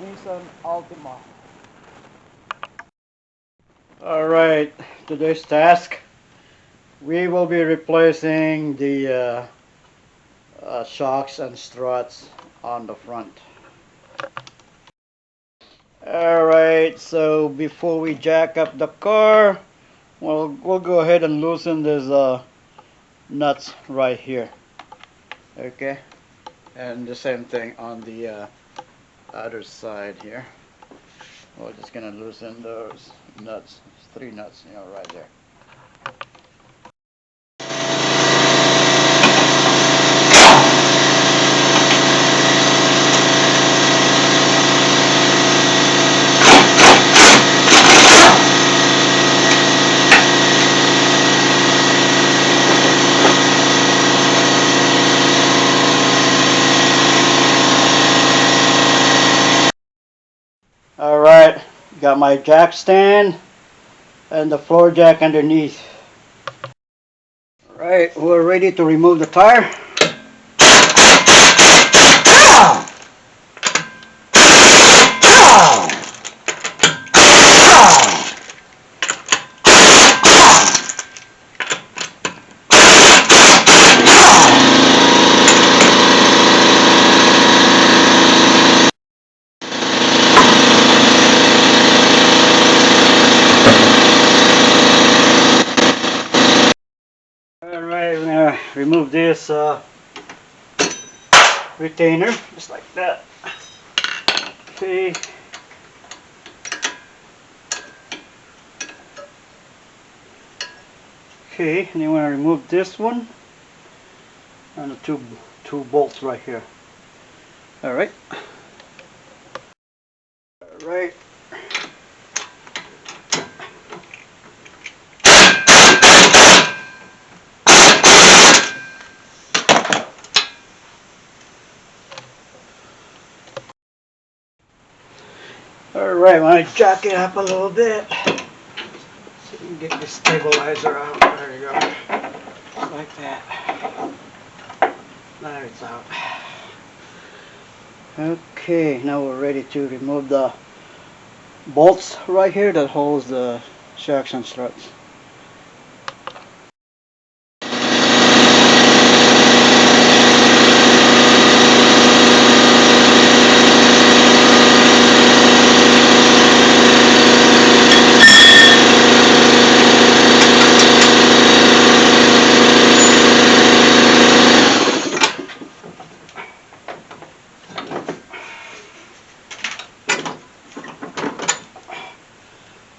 Nissan Altima. Alright, today's task, we will be replacing the shocks and struts on the front. Alright, so before we jack up the car, we'll go ahead and loosen these nuts right here. Okay, and the same thing on the other side here. We're just gonna loosen those nuts. There's 3 nuts, right there. Alright, got my jack stand and the floor jack underneath. Alright, we're ready to remove the tire. Alright, we're gonna remove this retainer, just like that. Okay. Okay, and you want to remove this one and the two bolts right here. Alright. Alright. Alright, when I jack it up a little bit, so you can get the stabilizer out. There you go. Just like that. There it's out. Okay, now we're ready to remove the bolts right here that holds the shocks and struts.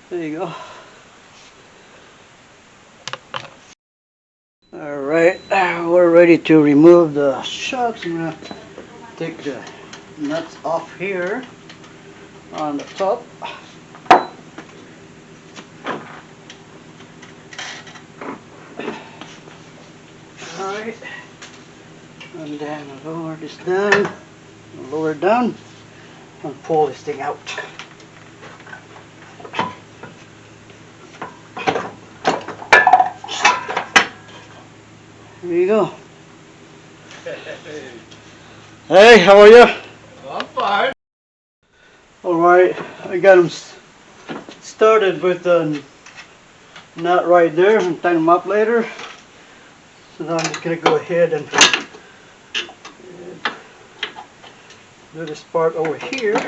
There you go. Alright, we're ready to remove the shocks. I'm going to take the nuts off here on the top. Alright, and then lower this down, lower it down, and pull this thing out. There you go. Hey, how are you? I'm fine. Alright, I got them started with the nut right there and tighten them up later. So now I'm just going to go ahead and do this part over here.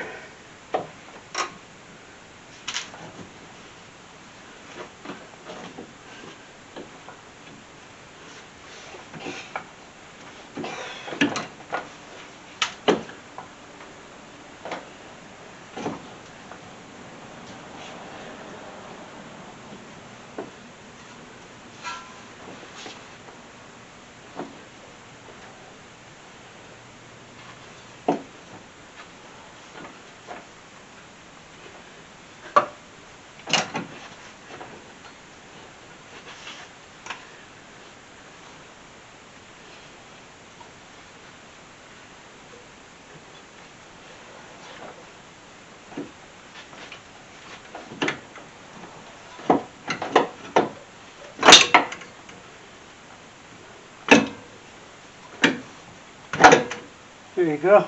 There you go.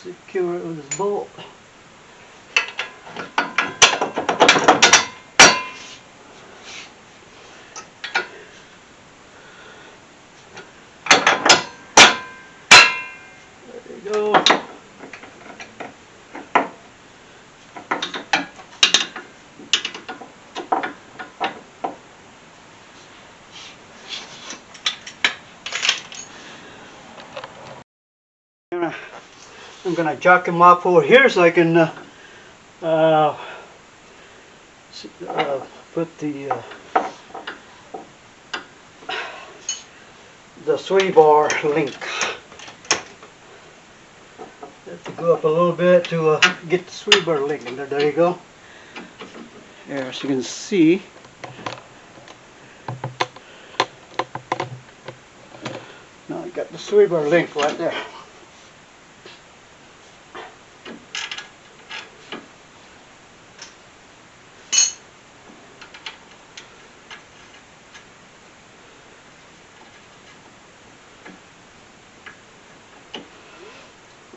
secure it with this bolt. There you go. I'm gonna jack him up over here so I can put the sway bar link. Have to go up a little bit to get the sway bar link in there. There you go. There, as you can see. Now I got the sway bar link right there.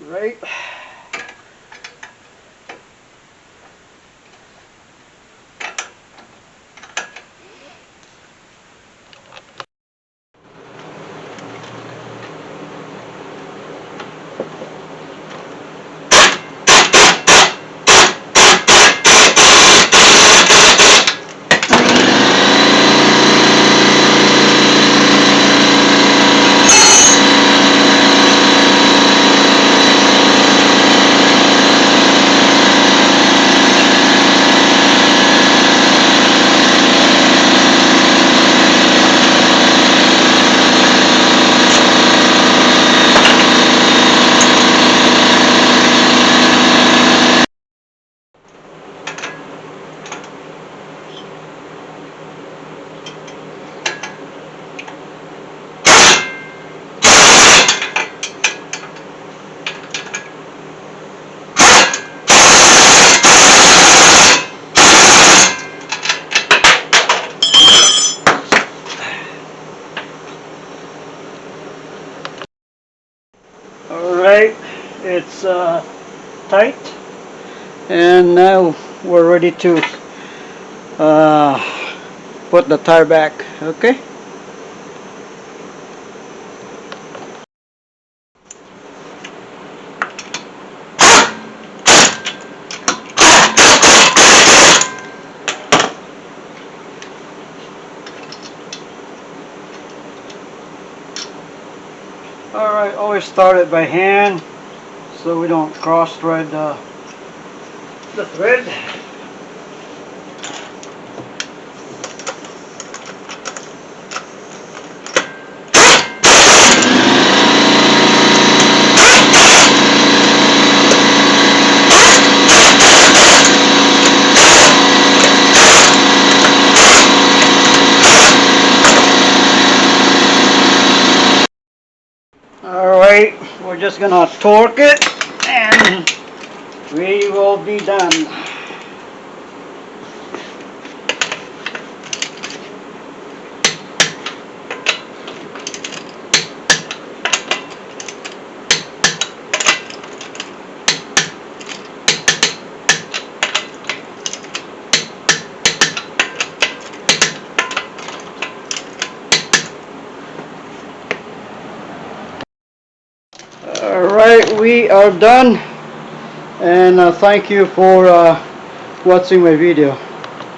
Right. Alright, it's tight, and now we're ready to put the tire back. Okay. Alright, always start it by hand so we don't cross thread the thread. Alright, we're just gonna torque it and we will be done. Alright, we are done, and thank you for watching my video.